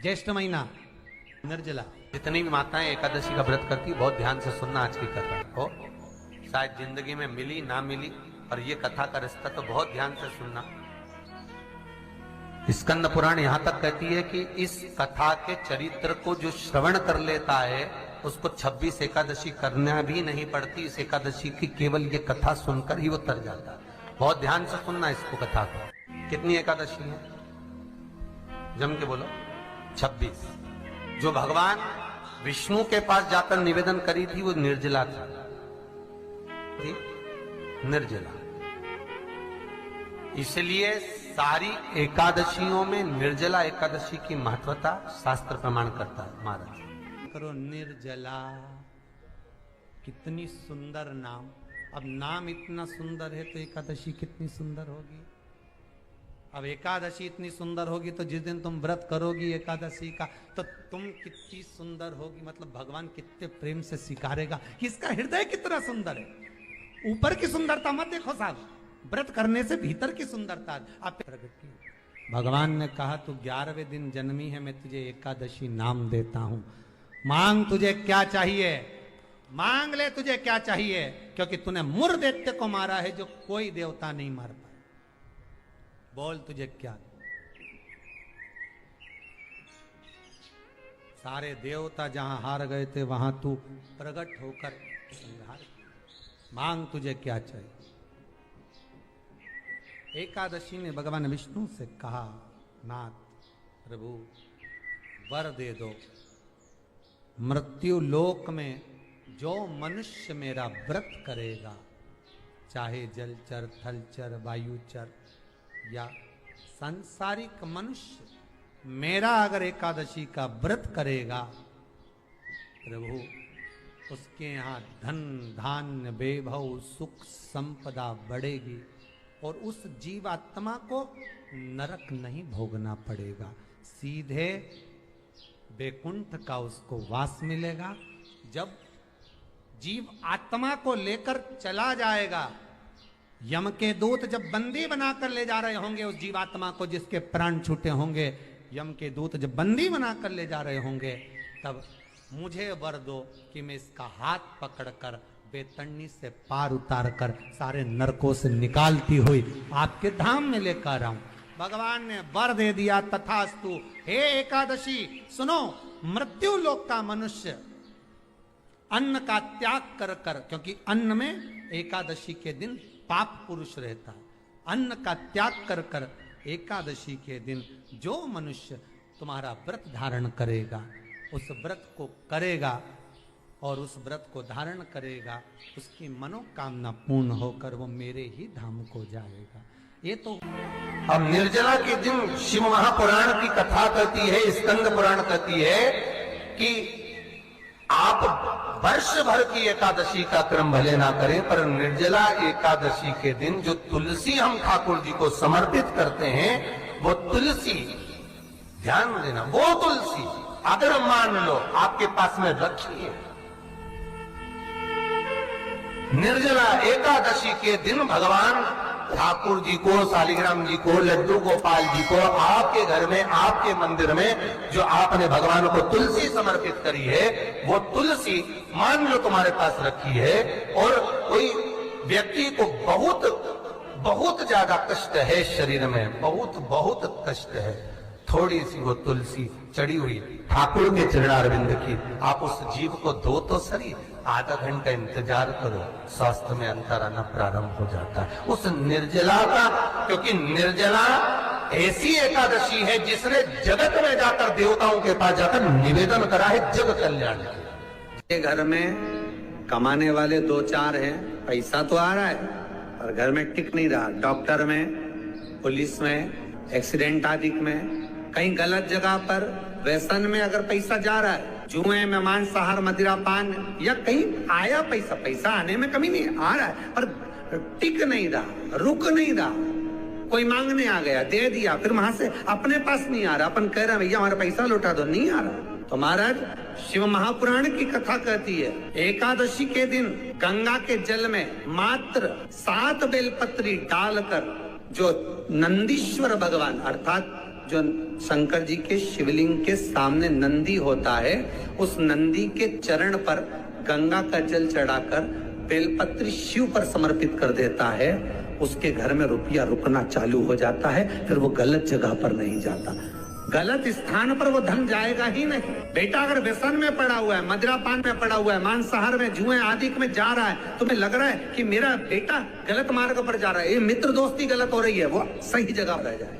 ज्येष्ठ महीना निर्जला। जितनी भी माताएं एकादशी का व्रत करती, बहुत ध्यान से सुनना आज की कथा हो। शायद जिंदगी में मिली ना मिली, और ये कथा का रिश्ता तो बहुत ध्यान से सुनना। स्कंद पुराण यहां तक कहती है कि इस कथा के चरित्र को जो श्रवण कर लेता है उसको 26 एकादशी करना भी नहीं पड़ती। इस एकादशी की केवल ये कथा सुनकर ही वो तर जाता है। बहुत ध्यान से सुनना इसको, कथा को। कितनी एकादशी है? जम के बोलो। 26। जो भगवान विष्णु के पास जाकर निवेदन करी थी वो निर्जला थी, निर्जला। इसलिए सारी एकादशियों में निर्जला एकादशी की महत्वता शास्त्र प्रमाण करता है। महाराज करो निर्जला, कितनी सुंदर नाम। अब नाम इतना सुंदर है तो एकादशी कितनी सुंदर होगी। अब एकादशी इतनी सुंदर होगी तो जिस दिन तुम व्रत करोगी एकादशी का तो तुम कितनी सुंदर होगी। मतलब भगवान कितने प्रेम से स्वीकारेगा। इसका हृदय कितना सुंदर है। ऊपर की सुंदरता मत देखो साहब, व्रत करने से भीतर की सुंदरता आप प्रकट की। भगवान ने कहा तू 11वें दिन जन्मी है, मैं तुझे एकादशी नाम देता हूं। मांग तुझे क्या चाहिए, मांग ले तुझे क्या चाहिए, क्योंकि तूने मुर दैत्य को मारा है जो कोई देवता नहीं मार पाया। बोल तुझे क्या। सारे देवता जहां हार गए थे वहां तू प्रकट होकर संहार किया। मांग तुझे क्या चाहिए। एकादशी ने भगवान विष्णु से कहा, नाथ प्रभु वर दे दो। मृत्यु लोक में जो मनुष्य मेरा व्रत करेगा, चाहे जलचर, थलचर, वायुचर या सांसारिक मनुष्य, मेरा अगर एकादशी का व्रत करेगा, प्रभु उसके यहाँ धन धान्य वैभव सुख संपदा बढ़ेगी और उस जीवात्मा को नरक नहीं भोगना पड़ेगा। सीधे वैकुंठ का उसको वास मिलेगा। जब जीव आत्मा को लेकर चला जाएगा, यम के दूत जब बंदी बनाकर ले जा रहे होंगे उस जीवात्मा को जिसके प्राण छूटे होंगे, यम के दूत जब बंदी बनाकर ले जा रहे होंगे, तब मुझे वर दो कि मैं इसका हाथ पकड़कर बेतन्नी से पार उतार कर सारे नरकों से निकालती हुई आपके धाम में लेकर आऊं। भगवान ने वर दे दिया, तथास्तु। हे एकादशी सुनो, मृत्यु लोक का मनुष्य अन्न का त्याग कर कर, क्योंकि अन्न में एकादशी के दिन पाप पुरुष रहता है, अन्न का त्याग कर कर एकादशी के दिन जो मनुष्य तुम्हारा व्रत धारण करेगा, उस व्रत को करेगा और उस व्रत को धारण करेगा, उसकी मनोकामना पूर्ण होकर वो मेरे ही धाम को जाएगा। ये तो अब निर्जला के दिन शिव महापुराण की कथा कहती है, स्कंद पुराण कहती है कि आप वर्ष भर की एकादशी का क्रम भले ना करें, पर निर्जला एकादशी के दिन जो तुलसी हम ठाकुर जी को समर्पित करते हैं, वो तुलसी, ध्यान देना, वो तुलसी अगर मान लो आपके पास में रखी है, निर्जला एकादशी के दिन भगवान ठाकुर जी को, शालिग्राम जी को, लड्डू गोपाल जी को, आपके घर में, आपके मंदिर में जो आपने भगवान को तुलसी समर्पित करी है, वो तुलसी मान लो तुम्हारे पास रखी है और कोई व्यक्ति को बहुत ज्यादा कष्ट है शरीर में, बहुत कष्ट है, थोड़ी सी वो तुलसी चढ़ी हुई ठाकुर के चरणारविंद की, आप उस जीव को दो तो सही, आधा घंटा इंतजार करो, स्वास्थ्य में अंतर आना प्रारंभ हो जाता है उस निर्जला का। क्योंकि निर्जला ऐसी एकादशी है जिसने जगत में जाकर, देवताओं के पास जाकर निवेदन करा है जग कल्याण के। घर में कमाने वाले 2-4 हैं, पैसा तो आ रहा है पर घर में टिक नहीं रहा। डॉक्टर में, पुलिस में, एक्सीडेंट आदि में, कहीं गलत जगह पर, व्यसन में अगर पैसा जा रहा है, जुए में, मांसाहार, मदिरा पान, या कहीं आया पैसा आने में कमी नहीं, आ रहा है पर टिक नहीं रहा, रुक नहीं रहा। कोई मांगने आ गया, दे दिया, फिर वहां से अपने पास नहीं आ रहा, अपन कह रहे हैं भैया हमारा पैसा लौटा दो, नहीं आ रहा। तो महाराज शिव महापुराण की कथा कहती है, एकादशी के दिन गंगा के जल में मात्र 7 बेलपत्री डालकर जो नंदीश्वर भगवान अर्थात जो शंकर जी के शिवलिंग के सामने नंदी होता है, उस नंदी के चरण पर गंगा का जल चढ़ाकर बेलपत्री शिव पर समर्पित कर देता है, उसके घर में रुपया रुकना चालू हो जाता है। फिर वो गलत जगह पर नहीं जाता, गलत स्थान पर वो धन जाएगा ही नहीं। बेटा अगर व्यसन में पड़ा हुआ है, मदिरापान में पड़ा हुआ है, मांसाहार में, जुए आदि में जा रहा है, तुम्हें लग रहा है कि मेरा बेटा गलत मार्ग पर जा रहा है, ये मित्र दोस्ती गलत हो रही है, वो सही जगह पर जाए।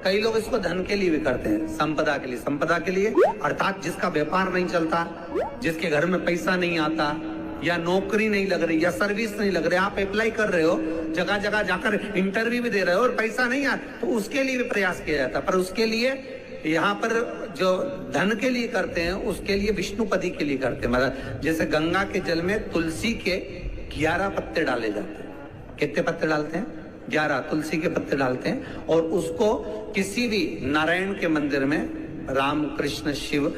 कई लोग इसको धन के लिए भी करते हैं, संपदा के लिए। संपदा के लिए अर्थात जिसका व्यापार नहीं चलता, जिसके घर में पैसा नहीं आता, या नौकरी नहीं लग रही, या सर्विस नहीं लग रही, आप अप्लाई कर रहे हो, जगह जगह जाकर इंटरव्यू भी दे रहे हो और पैसा नहीं आता, तो उसके लिए भी प्रयास किया जाता है। पर उसके लिए यहाँ पर जो धन के लिए करते हैं, उसके लिए विष्णुपदी के लिए करते हैं। मतलब जैसे गंगा के जल में तुलसी के 11 पत्ते डाले जाते हैं। कितने पत्ते डालते हैं? 11 तुलसी के पत्ते डालते हैं, और उसको किसी भी नारायण के मंदिर में, राम कृष्ण शिव,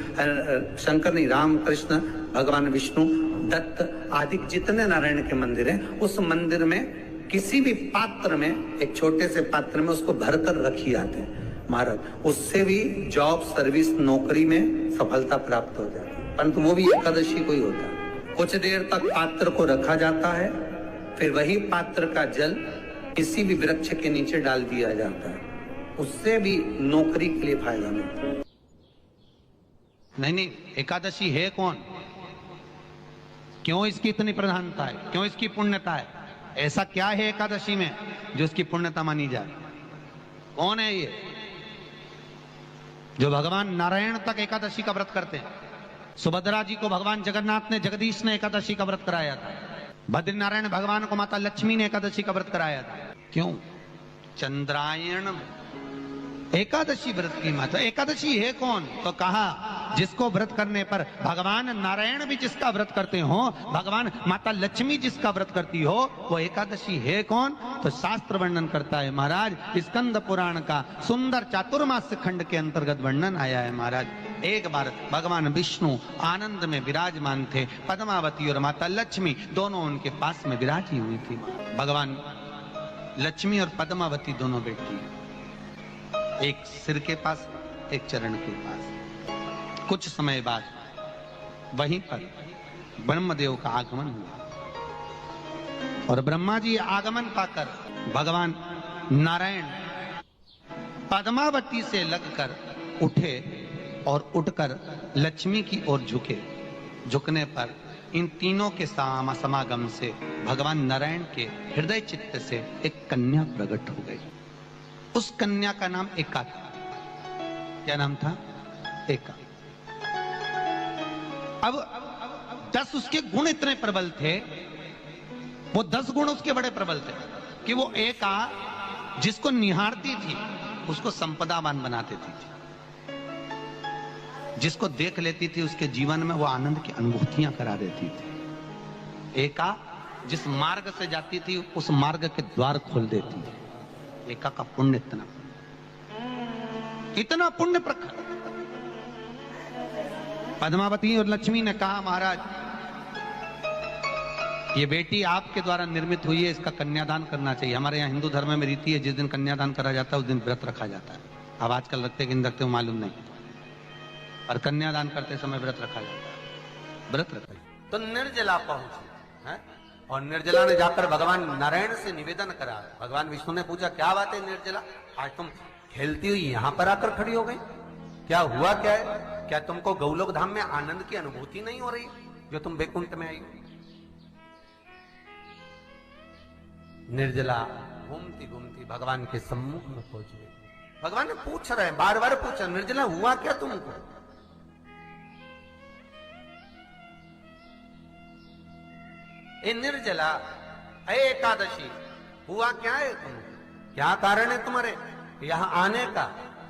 शंकर नहीं, राम कृष्ण भगवान विष्णु, दत्त आदि जितने नारायण के मंदिर हैं, उस मंदिर में किसी भी पात्र में, एक छोटे से पात्र में उसको भरकर रखी जाते हैं महाराज। उससे भी जॉब, सर्विस, नौकरी में सफलता प्राप्त हो जाती है। परंतु वो भी एकादशी को ही होता है। कुछ देर तक पात्र को रखा जाता है, फिर वही पात्र का जल किसी भी वृक्ष के नीचे डाल दिया जाता है, उससे भी नौकरी के लिए फायदा मिलता है। नहीं, एकादशी है कौन? क्यों इसकी इतनी प्रधानता है? क्यों इसकी पुण्यता है? ऐसा क्या है एकादशी में जो इसकी पुण्यता मानी जाए? कौन है ये जो भगवान नारायण तक एकादशी का व्रत करते हैं? सुभद्रा जी को भगवान जगन्नाथ ने, जगदीश ने एकादशी का व्रत कराया था। बद्रीनारायण भगवान को माता लक्ष्मी ने एकादशी का व्रत कराया था। क्यों? चंद्रायण एकादशी व्रत की माता। एकादशी है कौन? तो कहा जिसको व्रत करने पर भगवान नारायण भी जिसका व्रत करते हो, भगवान माता लक्ष्मी जिसका व्रत करती हो, वो एकादशी है कौन? तो शास्त्र वर्णन करता है महाराज, स्कंद पुराण का सुंदर चातुर्मास्य खंड के अंतर्गत वर्णन आया है महाराज। एक बार भगवान विष्णु आनंद में विराजमान थे, पद्मावती और माता लक्ष्मी दोनों उनके पास में विराजी हुई थी। भगवान लक्ष्मी और पद्मावती दोनों बैठी, एक सिर के पास, एक चरण के पास। कुछ समय बाद वहीं पर ब्रह्मदेव का आगमन हुआ, और ब्रह्मा जी आगमन पाकर भगवान नारायण पद्मावती से लगकर उठे और उठकर लक्ष्मी की ओर झुके। झुकने पर इन तीनों के समागम से भगवान नारायण के हृदय चित्त से एक कन्या प्रकट हो गई। उस कन्या का नाम एका था। क्या नाम था? एका। अब 10 उसके गुण इतने प्रबल थे, वो 10 गुण उसके बड़े प्रबल थे कि वो एका जिसको निहारती थी उसको संपदावान बना देती थी, जिसको देख लेती थी उसके जीवन में वो आनंद की अनुभूतियां करा देती थी। एका जिस मार्ग से जाती थी उस मार्ग के द्वार खोल देती थी। एका का पुण्य इतना पुण्य प्रखर। पद्मावती और लक्ष्मी ने कहा महाराज ये बेटी आपके द्वारा निर्मित हुई है, इसका कन्यादान करना चाहिए। हमारे यहाँ हिंदू धर्म में रीति है, जिस दिन कन्यादान करा जाता है उस दिन व्रत रखा जाता है। अब आजकल रखते कि नहीं रखते हो मालूम नहीं, और कन्यादान करते समय व्रत रखा जाता है। व्रत रखा तो निर्जला पहुंची है, और निर्जला ने जाकर भगवान नारायण से निवेदन करा। भगवान विष्णु ने पूछा क्या बात है निर्जला, आज तुम खेलती हुई यहां पर आकर खड़ी हो गई, क्या हुआ? क्या है? क्या तुमको गौलोक धाम में आनंद की अनुभूति नहीं हो रही जो तुम बैकुंठ में आई? निर्जला घूमती घूमती भगवान के सम्मुख में पहुंच गई। भगवान ने पूछ रहे हैं, बार बार पूछा, निर्जला हुआ क्या तुमको? ए निर्जला, ए एकादशी, हुआ क्या है तुमको? क्या कारण है तुम्हारे यहां आने का,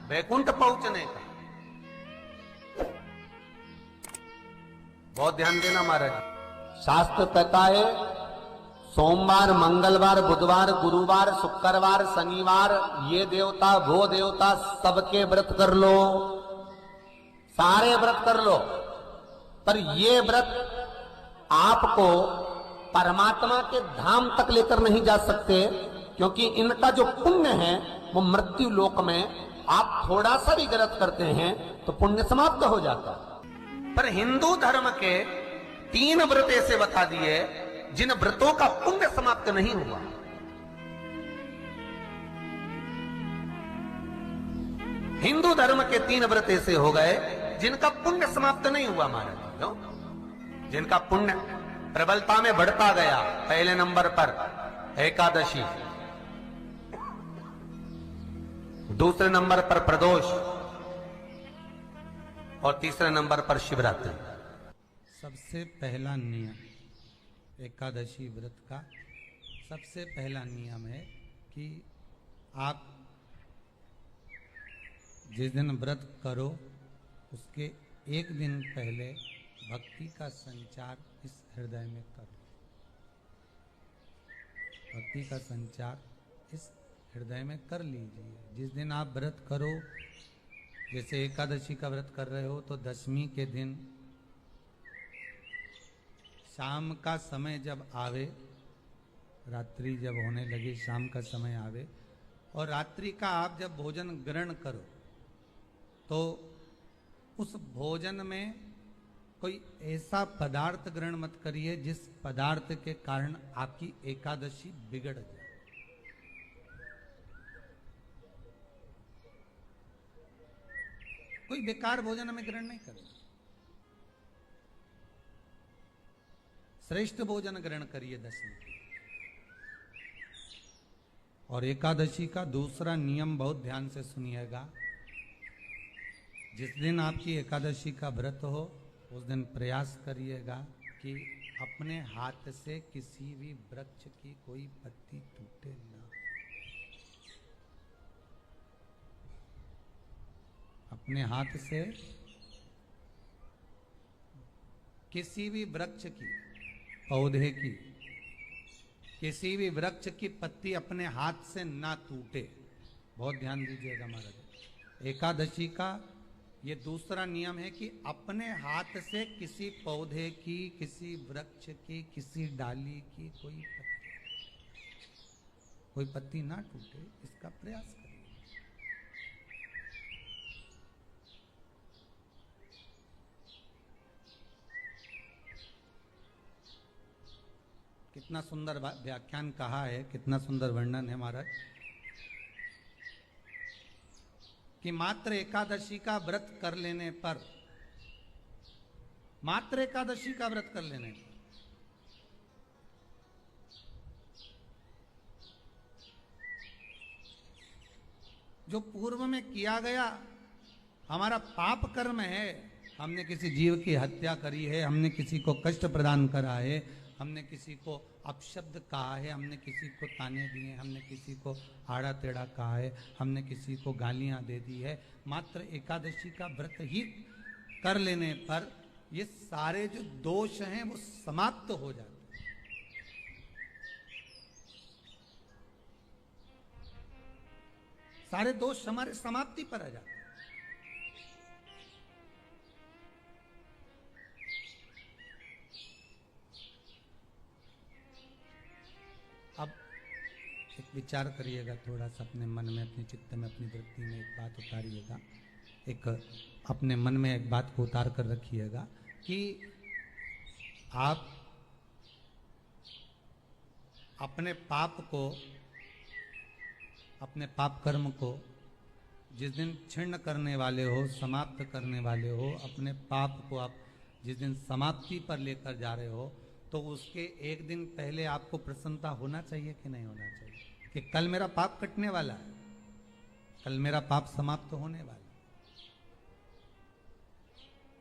बैकुंठ पहुंचने का? बहुत ध्यान देना महाराज, शास्त्र कहता है सोमवार, मंगलवार, बुधवार, गुरुवार, शुक्रवार, शनिवार, ये देवता वो देवता सबके व्रत कर लो, सारे व्रत कर लो, पर ये व्रत आपको परमात्मा के धाम तक लेकर नहीं जा सकते, क्योंकि इनका जो पुण्य है वो मृत्यु लोक में आप थोड़ा सा भी गलत करते हैं तो पुण्य समाप्त हो जाता है। पर हिंदू धर्म के 3 व्रत ऐसे बता दिए जिन व्रतों का पुण्य समाप्त नहीं हुआ। हिंदू धर्म के 3 व्रत ऐसे हो गए जिनका पुण्य समाप्त नहीं हुआ महाराज। क्यों? जिनका पुण्य प्रबलता में बढ़ता गया। पहले नंबर पर एकादशी, दूसरे नंबर पर प्रदोष और तीसरे नंबर पर शिवरात्रि। सबसे पहला नियम एकादशी व्रत का सबसे पहला नियम है कि आप जिस दिन व्रत करो उसके एक दिन पहले भक्ति का संचार इस हृदय में करो। भक्ति का संचार इस हृदय में कर लीजिए। जिस दिन आप व्रत करो, जैसे एकादशी का व्रत कर रहे हो तो दशमी के दिन शाम का समय जब आवे, रात्रि जब होने लगे, शाम का समय आवे और रात्रि का आप जब भोजन ग्रहण करो तो उस भोजन में कोई ऐसा पदार्थ ग्रहण मत करिए जिस पदार्थ के कारण आपकी एकादशी बिगड़ जाए। कोई बेकार भोजन हमें ग्रहण नहीं करें। श्रेष्ठ भोजन ग्रहण करिए दशमी के। और एकादशी का दूसरा नियम बहुत ध्यान से सुनिएगा। जिस दिन आपकी एकादशी का व्रत हो उस दिन प्रयास करिएगा कि अपने हाथ से किसी भी वृक्ष की कोई पत्ती टूटे ना। अपने हाथ से किसी भी वृक्ष की, पौधे की, किसी भी वृक्ष की पत्ती अपने हाथ से ना टूटे। बहुत ध्यान दीजिएगा महाराज। एकादशी का ये दूसरा नियम है कि अपने हाथ से किसी पौधे की, किसी वृक्ष की, किसी डाली की कोई पत्ती ना टूटे, इसका प्रयास करिए। कितना सुंदर व्याख्यान कहा है, कितना सुंदर वर्णन है महाराज कि मात्र एकादशी का व्रत कर लेने पर, मात्र एकादशी का व्रत कर लेने पर जो पूर्व में किया गया हमारा पाप कर्म है, हमने किसी जीव की हत्या करी है, हमने किसी को कष्ट प्रदान करा है, हमने किसी को अपशब्द कहा है, हमने किसी को ताने दिए, हमने किसी को आड़ा टेढ़ा कहा है, हमने किसी को गालियां दे दी है, मात्र एकादशी का व्रत ही कर लेने पर ये सारे जो दोष हैं वो समाप्त हो जाते हैं। सारे दोष हमारे समाप्ति पर आ जाते हैं। अब एक विचार करिएगा थोड़ा सा अपने मन में, अपने चित्त में, अपनी वृत्ति में एक बात उतारिएगा। एक अपने मन में एक बात को उतार कर रखिएगा कि आप अपने पाप को, अपने पाप कर्म को जिस दिन छिन्न करने वाले हो, समाप्त करने वाले हो, अपने पाप को आप जिस दिन समाप्ति पर लेकर जा रहे हो तो उसके एक दिन पहले आपको प्रसन्नता होना चाहिए कि नहीं होना चाहिए कि कल मेरा पाप कटने वाला है, कल मेरा पाप समाप्त होने वाला है।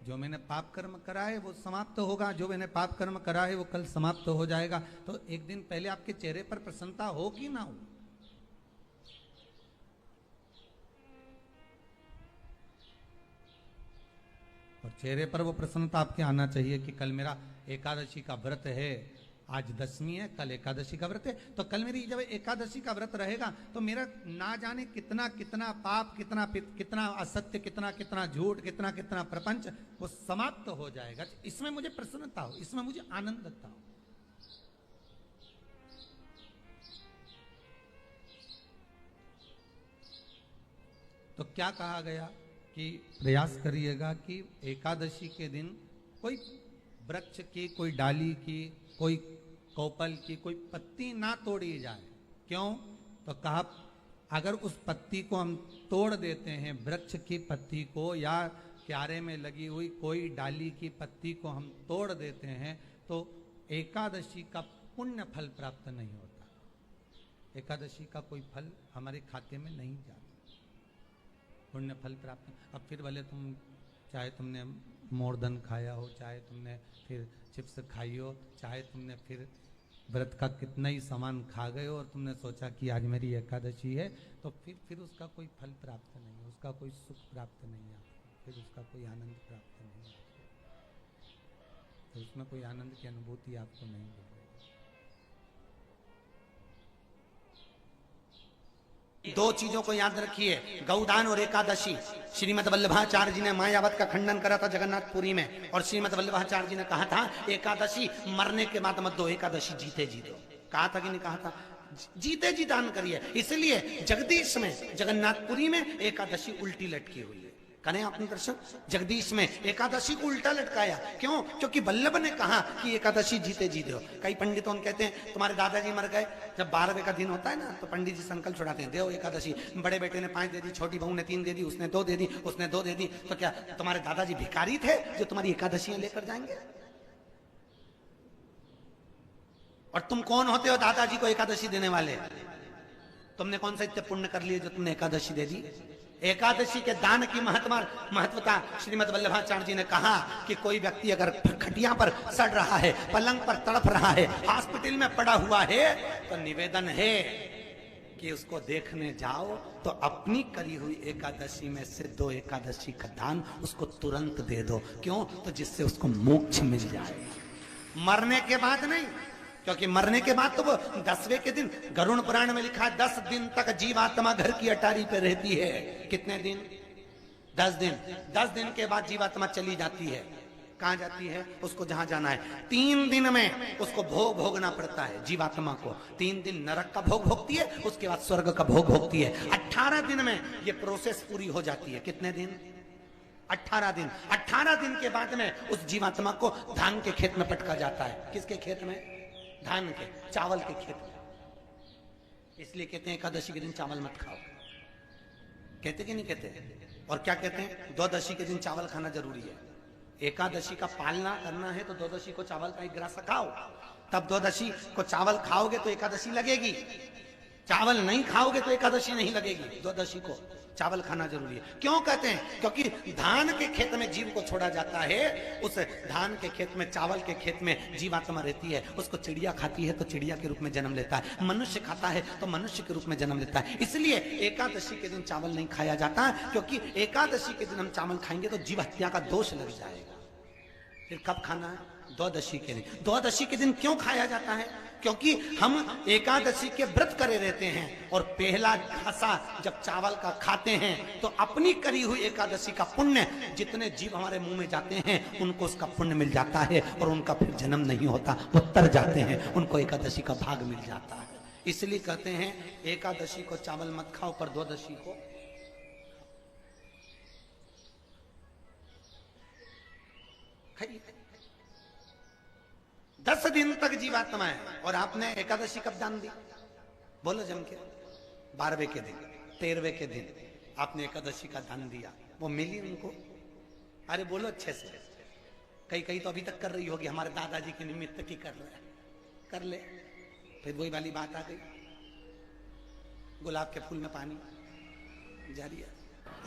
जो मैंने पाप कर्म करा है वो समाप्त होगा, जो मैंने पाप कर्म करा है वो कल समाप्त हो जाएगा। तो एक दिन पहले आपके चेहरे पर प्रसन्नता हो कि ना हो? और चेहरे पर वो प्रसन्नता आपके आना चाहिए कि कल मेरा एकादशी का व्रत है, आज दशमी है, कल एकादशी का व्रत है, तो कल मेरी जब एकादशी का व्रत रहेगा तो मेरा ना जाने कितना कितना पाप, कितना असत्य, कितना झूठ, कितना प्रपंच वो समाप्त हो जाएगा। इसमें मुझे प्रसन्नता हो, इसमें मुझे आनंदता हो। तो क्या कहा गया कि प्रयास करिएगा कि एकादशी के दिन कोई वृक्ष की, कोई डाली की, कोई कोपल की कोई पत्ती ना तोड़ी जाए। क्यों? तो कहा अगर उस पत्ती को हम तोड़ देते हैं, वृक्ष की पत्ती को या क्यारे में लगी हुई कोई डाली की पत्ती को हम तोड़ देते हैं, तो एकादशी का पुण्य फल प्राप्त नहीं होता। एकादशी का कोई फल हमारे खाते में नहीं जाता, पुण्य फल प्राप्त। अब फिर भले तुम चाहे तुमने मोरदन खाया हो, चाहे तुमने फिर चिप्स खाई हो, चाहे तुमने फिर व्रत का कितना ही सामान खा गए हो और तुमने सोचा कि आज मेरी एकादशी है, तो फिर उसका कोई फल प्राप्त नहीं है, उसका कोई सुख प्राप्त नहीं है, फिर उसका कोई आनंद प्राप्त नहीं है, तो उसमें कोई आनंद की अनुभूति आपको नहीं मिलेगी। दो चीजों को याद रखिए, गौदान और एकादशी। श्रीमद वल्लभाचार्य जी ने मायावत का खंडन करा था जगन्नाथपुरी में, और श्रीमद वल्लभाचार्य जी ने कहा था एकादशी मरने के बाद मत दो, एकादशी जीते जी दो। कहा था कि नहीं कहा था? जीते जी दान करिए। इसलिए जगदीश में, जगन्नाथपुरी में एकादशी उल्टी लटकी हुई है। करें अपने दर्शन, जगदीश में एकादशी को उल्टा लटकाया। क्यों? क्योंकि वल्लभ ने कहा कि एकादशी जीते जी दो। कई पंडितों कहते हैं तुम्हारे दादाजी मर गए, जब 12वें का दिन होता है ना तो पंडित जी संकल्प छुड़ाते हैं, देव एकादशी। बड़े बेटे ने 5 दे दी, छोटी बहू ने 3 दे दी, उसने 2 दे दी, उसने 2 दे दी, तो क्या तुम्हारे दादाजी भिखारी थे जो तुम्हारी एकादशियां लेकर जाएंगे? और तुम कौन होते हो दादाजी को एकादशी देने वाले? तुमने कौन सा इतने पुण्य कर लिए जो तुमने एकादशी दे दी? एकादशी के दान की महत्वता श्रीमद वल्लभाचार्य जी ने कहा कि कोई व्यक्ति अगर खटिया पर सड़ रहा है, पलंग पर तड़प रहा है, हॉस्पिटल में पड़ा हुआ है, तो निवेदन है कि उसको देखने जाओ तो अपनी करी हुई एकादशी में से 2 एकादशी का दान उसको तुरंत दे दो। क्यों? तो जिससे उसको मोक्ष मिल जाए, मरने के बाद नहीं। क्योंकि मरने के बाद तो वो 10वें के दिन, गरुड़ पुराण में लिखा है 10 दिन तक जीवात्मा घर की अटारी पे रहती है। कितने दिन? 10 दिन। 10 दिन के बाद जीवात्मा चली जाती है। कहां जाती है? उसको जहां जाना है। 3 दिन में उसको भोग भोगना पड़ता है जीवात्मा को। 3 दिन नरक का भोग भोगती है, उसके बाद स्वर्ग का भोग भोगती है। 18 दिन में ये प्रोसेस पूरी हो जाती है। कितने दिन? 18 दिन। 18 दिन के बाद में उस जीवात्मा को धान के खेत में पटका जाता है। किसके खेत में? धान के, चावल के खेत में। इसलिए कहते हैं एकादशी के दिन चावल मत खाओ। कहते कि नहीं कहते? और क्या कहते हैं? द्वादशी के दिन चावल खाना जरूरी है। एकादशी का पालना करना है तो द्वादशी को चावल का 1 ग्रास खाओ, तब द्वादशी को चावल खाओगे तो एकादशी लगेगी। चावल नहीं खाओगे तो एकादशी नहीं लगेगी। द्वादशी को चावल खाना जरूरी है। क्यों कहते हैं? क्योंकि धान के खेत में जीव को छोड़ा जाता है, उस धान के खेत में, चावल के खेत में जीवात्मा रहती है। उसको चिड़िया खाती है तो चिड़िया के रूप में जन्म लेता है, मनुष्य खाता है तो मनुष्य के रूप में जन्म लेता है। इसलिए एकादशी के दिन चावल नहीं खाया जाता, क्योंकि एकादशी के दिन हम चावल खाएंगे तो जीव हत्या का दोष लग जाएगा। फिर कब खाना है? द्वादशी के दिन। द्वादशी के दिन क्यों खाया जाता है? क्योंकि हम एकादशी के व्रत करे रहते हैं, और पहला घासा जब चावल का खाते हैं तो अपनी करी हुई एकादशी का पुण्य, जितने जीव हमारे मुंह में जाते हैं उनको उसका पुण्य मिल जाता है, और उनका फिर जन्म नहीं होता, वो तर जाते हैं, उनको एकादशी का भाग मिल जाता है। इसलिए कहते हैं एकादशी को चावल मत खाओ, पर द्वादशी को खाइए। 10 दिन तक जीवात्मा है, और आपने एकादशी कब दान दी? बोलो जम के। 12वें के दिन, 13वें के दिन आपने एकादशी का दान दिया, वो मिली उनको? अरे बोलो अच्छे से। कई तो अभी तक कर रही होगी, हमारे दादाजी के निमित्त की कर रहे हैं, कर ले। फिर वही वाली बात आ गई, गुलाब के फूल में पानी जारी है।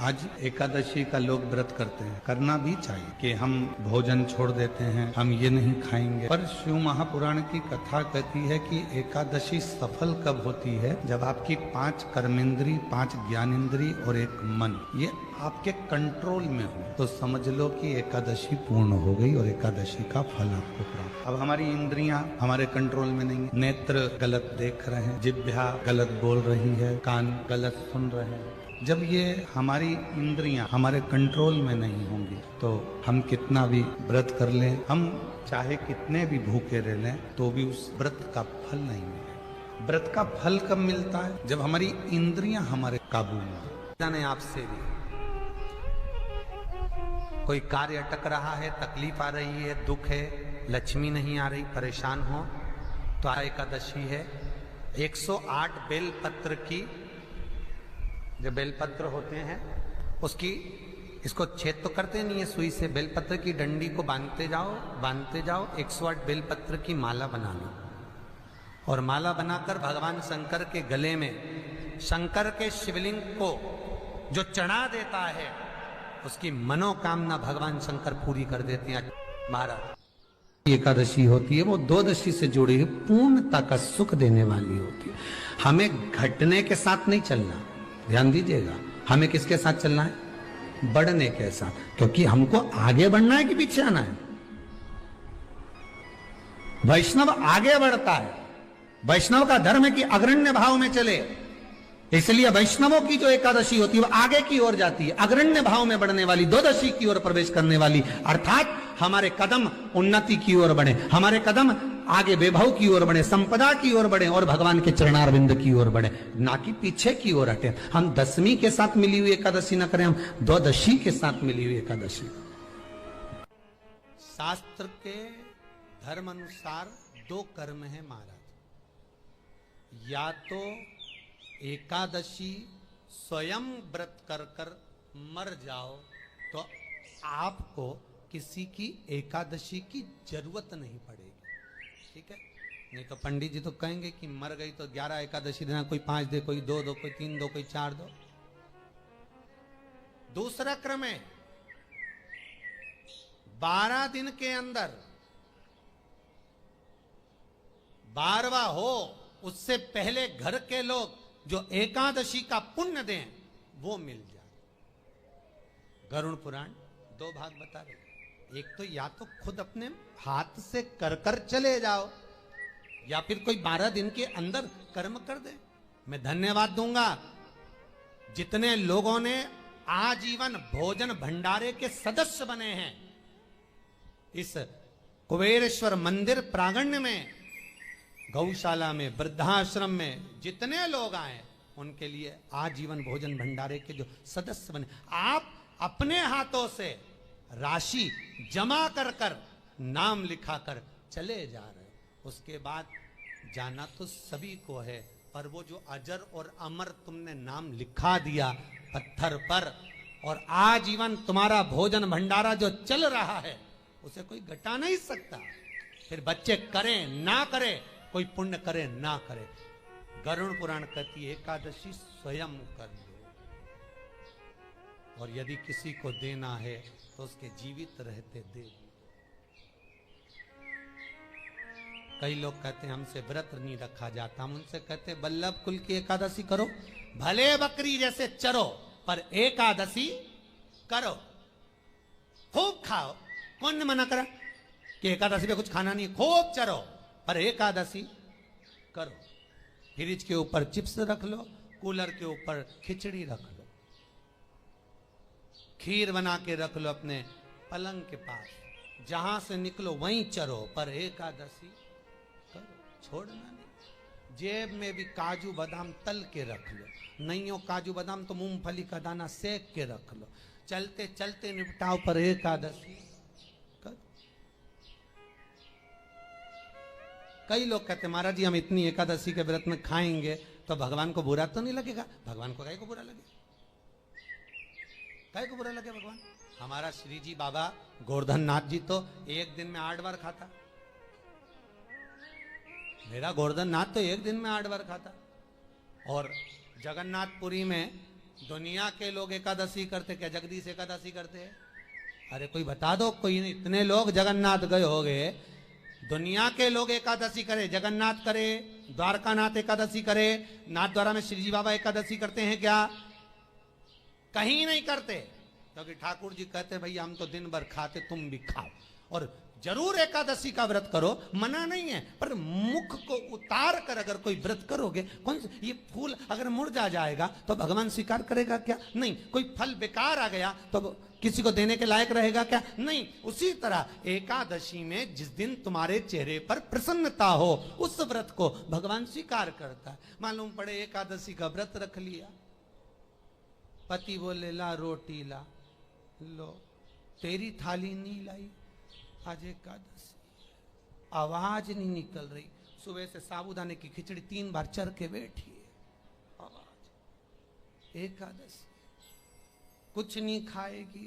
आज एकादशी का लोग व्रत करते हैं, करना भी चाहिए कि हम भोजन छोड़ देते हैं, हम ये नहीं खाएंगे। पर शिव महापुराण की कथा कहती है कि एकादशी सफल कब होती है? जब आपकी 5 कर्मेंद्री, 5 ज्ञानेंद्री और 1 मन ये आपके कंट्रोल में हो, तो समझ लो कि एकादशी पूर्ण हो गई और एकादशी का फल आपको प्राप्त। अब हमारी इंद्रियां हमारे कंट्रोल में नहीं है। नेत्र गलत देख रहे हैं, जिह्वा गलत बोल रही है, कान गलत सुन रहे हैं। जब ये हमारी इंद्रियां हमारे कंट्रोल में नहीं होंगी तो हम कितना भी व्रत कर लें, हम चाहे कितने भी भूखे रह लें, तो भी उस व्रत का फल नहीं मिलेगा। व्रत का फल कब मिलता है? जब हमारी इंद्रियां हमारे काबू में। जाने आपसे भी कोई कार्य अटक रहा है, तकलीफ आ रही है, दुख है, लक्ष्मी नहीं आ रही, परेशान हो, तो एकादशी है। 108 बेलपत्र की, जो बेलपत्र होते हैं उसकी, इसको छेद तो करते नहीं है सुई से, बेलपत्र की डंडी को बांधते जाओ 108 बेलपत्र की माला बना लो, और माला बनाकर भगवान शंकर के गले में, शंकर के शिवलिंग को जो चढ़ा देता है उसकी मनोकामना भगवान शंकर पूरी कर देते हैं। महाराज एकादशी होती है वो द्वादशी से जुड़ी हुई पूर्णता का सुख देने वाली होती है। हमें घटने के साथ नहीं चलना, ध्यान दीजिएगा, हमें किसके साथ चलना है? बढ़ने के साथ, क्योंकि हमको आगे बढ़ना है कि पीछे आना है। वैष्णव आगे बढ़ता है, वैष्णव का धर्म है कि अग्रण्य भाव में चले, इसलिए वैष्णवों की जो एकादशी होती है वो आगे की ओर जाती है, अग्रण्य भाव में बढ़ने वाली, द्वादशी की ओर प्रवेश करने वाली, अर्थात हमारे कदम उन्नति की ओर बढ़े, हमारे कदम आगे वैभव की ओर बढ़े, संपदा की ओर बढ़े और भगवान के चरणारविंद की ओर बढ़े, ना कि पीछे की ओर हटे। हम दशमी के साथ मिली हुई एकादशी ना करें, हम द्वादशी के साथ मिली हुई एकादशी। शास्त्र के धर्म अनुसार 2 कर्म है महाराज, या तो एकादशी स्वयं व्रत कर कर मर जाओ तो आपको किसी की एकादशी की जरूरत नहीं पड़ेगी, ठीक है? नहीं तो पंडित जी तो कहेंगे कि मर गई तो 11 एकादशी देना, कोई 5 दे, कोई 2 दो, कोई 3 दो, कोई 4 दो। दूसरा क्रम है 12 दिन के अंदर 12वां हो, उससे पहले घर के लोग जो एकादशी का पुण्य दें वो मिल जाए। गरुड़ पुराण 2 भाग बता रहे, एक तो या तो खुद अपने हाथ से कर कर चले जाओ, या फिर कोई 12 दिन के अंदर कर्म कर दे। मैं धन्यवाद दूंगा जितने लोगों ने आजीवन भोजन भंडारे के सदस्य बने हैं। इस कुबेरेश्वर मंदिर प्रांगण में, गौशाला में, वृद्धाश्रम में जितने लोग आए उनके लिए आजीवन भोजन भंडारे के जो सदस्य बने, आप अपने हाथों से राशि जमा कर कर नाम लिखा कर चले जा रहे हो। उसके बाद जाना तो सभी को है, पर वो जो अजर और अमर तुमने नाम लिखा दिया पत्थर पर, और आजीवन तुम्हारा भोजन भंडारा जो चल रहा है उसे कोई घटा नहीं सकता। फिर बच्चे करें ना करें, कोई पुण्य करे ना करे, गरुड़ पुराण कहती है एकादशी स्वयं कर लो, और यदि किसी को देना है तो उसके जीवित रहते दे। कई लोग कहते हैं हमसे व्रत नहीं रखा जाता, हम उनसे कहते बल्लभ कुल की एकादशी करो, भले बकरी जैसे चरो पर एकादशी करो, खूब खाओ। कौन ने मना करा कि एकादशी पे कुछ खाना नहीं, खूब चरो पर एकादशी करो। फ्रिज के ऊपर चिप्स रख लो, कूलर के ऊपर खिचड़ी रख लो, खीर बना के रख लो अपने पलंग के पास, जहां से निकलो वहीं चरो पर एकादशी करो, छोड़ना नहीं। जेब में भी काजू बादाम तल के रख लो, नहीं हो काजू बादाम तो मूंगफली का दाना सेक के रख लो, चलते चलते निपटाओ पर एकादशी करो। कई लोग कहते हैं महाराज जी हम इतनी एकादशी के व्रत में खाएंगे तो भगवान को बुरा तो नहीं लगेगा? भगवान को काहे को बुरा लगे, काहे को बुरा लगे भगवान? हमारा श्री जी बाबा गोवर्धन नाथ जी तो एक दिन में 8 बार खाता, मेरा गोवर्धन नाथ तो एक दिन में 8 बार खाता। और जगन्नाथपुरी में दुनिया के लोग एकादशी करते, क्या जगदीश एकादशी करते हैं? अरे कोई बता दो, कोई नहीं। इतने लोग जगन्नाथ गए हो गए, दुनिया के लोग एकादशी करे, जगन्नाथ करे, द्वारकानाथ एकादशी करे, नाथ द्वारा में श्री जी बाबा एकादशी करते हैं क्या? कहीं नहीं करते, क्योंकि ठाकुर जी कहते हैं भैया हम तो दिन भर खाते, तुम भी खाओ, और जरूर एकादशी का व्रत करो, मना नहीं है, पर मुख को उतार कर अगर कोई व्रत करोगे, कौन ये फूल अगर मुरझा जाएगा तो भगवान स्वीकार करेगा क्या? नहीं। कोई फल बेकार आ गया तो किसी को देने के लायक रहेगा क्या? नहीं। उसी तरह एकादशी में जिस दिन तुम्हारे चेहरे पर प्रसन्नता हो उस व्रत को भगवान स्वीकार करता है। मालूम पड़े एकादशी का व्रत रख लिया, पति बोले ला रोटी ला, लो तेरी थाली नहीं लाई, आज एकादशी, आवाज नहीं निकल रही। सुबह से साबूदाने की खिचड़ी 3 बार चर के बैठी है, आवाज, एकादशी, कुछ नहीं खाएगी,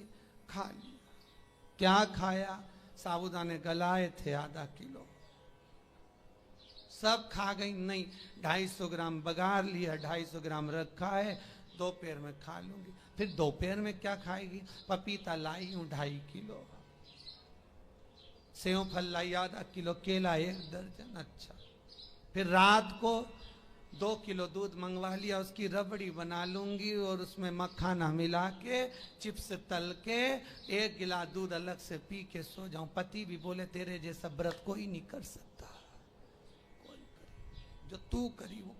खा लिया। क्या खाया? साबूदाने गलाए थे आधा किलो, सब खा गई। नहीं, 250 ग्राम बघार लिया, 250 ग्राम रखा है, दोपहर में खा लूंगी। फिर दोपहर में क्या खाएगी? पपीता लाई हूं 2.5 किलो, सेव फल लाई आधा किलो, केला 1 दर्जन। अच्छा, फिर रात को 2 किलो दूध मंगवा लिया, उसकी रबड़ी बना लूंगी और उसमें मखाना मिला के, चिप्स तल के, 1 गिलास दूध अलग से पी के सो जाऊं। पति भी बोले तेरे जैसा व्रत कोई नहीं कर सकता, कोई करे, जो तू करी वो